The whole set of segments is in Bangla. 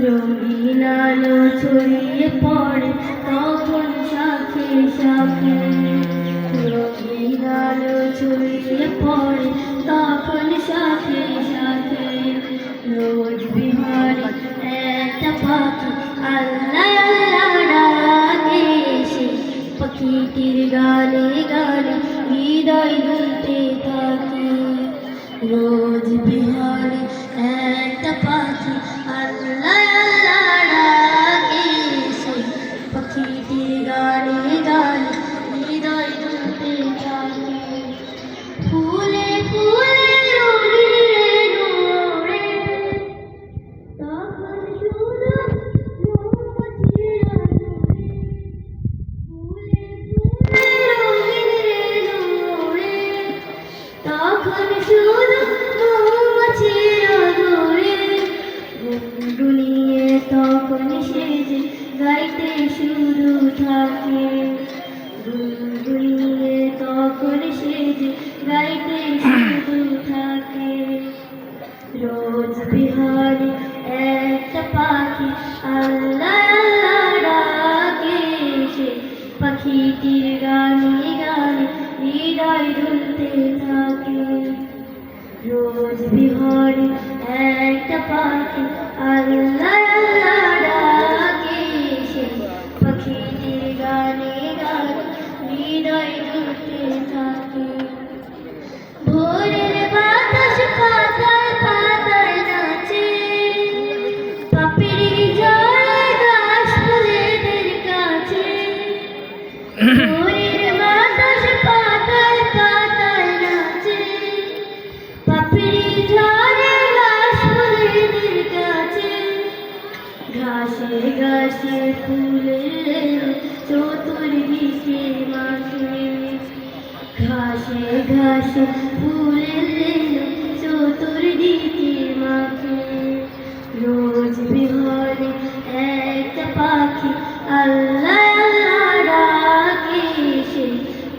রঙিন আলো ছড়িয়ে পড়ে তখন শাখে শাখে, রঙিন আলো ছড়িয়ে পড়ে তখন শাখে শাখে। রোজ বিহারে একটা পাখি আল্লাহ আল্লাহ ডাকে এসে, পাখিটির গানে গানে হৃদয় দুলতে থাকে। রোজ বিহারে একটা পাখি আল্লাহ আল্লাহ ডাকে এসে, পাখিটির গানে গানে হৃদয় দুলতে থাকে। ফুলে ফুলে রঙিন রেণু ওড়ে, তখন শুধু মৌমাছিরা দৌড়ে। ফুলে ফুলে রঙিন রেণু ওড়ে, তখন শুধু মৌমাছিরা দৌড়ে। গুনগুনিয়ে তখন সেজে গাইতে শুরু থাকে, গুনগুনিয়ে তখন সেজে গাইতে শুরু থাকে। রোজ বিহারে একটা পাখি আল্লাহ আল্লাহ ডাকে এসে, পাখিটির গানে গানে হৃদয় দুলতে থাকে। রোজ বিহারে একটা পাখি আল্লাহ আল্লাহ ডাকে এসে, পাখিটির গানে গানে হৃদয় দুলতে থাকে। ভোরের বাতাস পাতায় পাতায় নাচে, পাপড়ি ঝরে ঘাস ফুলেদের কাছে। ভোরের বাতাস পাতায় পাতায় নাচে, পাপড়ি ঝরে ঘাস ফুলেদের কাছে। ঘাসে ঘাসে ফুলের চতুর্দিকে মাখে, ঘাসে ঘাসে ফুলের চতুর্দিকে মাখে। রোজ বিহারে একটা পাখি আল্লাহ আল্লাহ ডাকে এসে,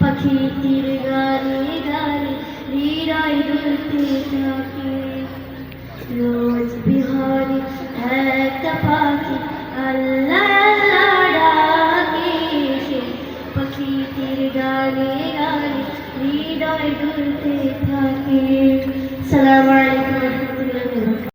পাখিটির গানে গানে হৃদয় দুলতে থাকে। রোজ বিহারে একটা পাখি আল্লাহ আল্লাহ ডাকে এসে, পাখিটির গানে গানে হৃদয় দুলতে থাকে। আসসালামু আলাইকুম।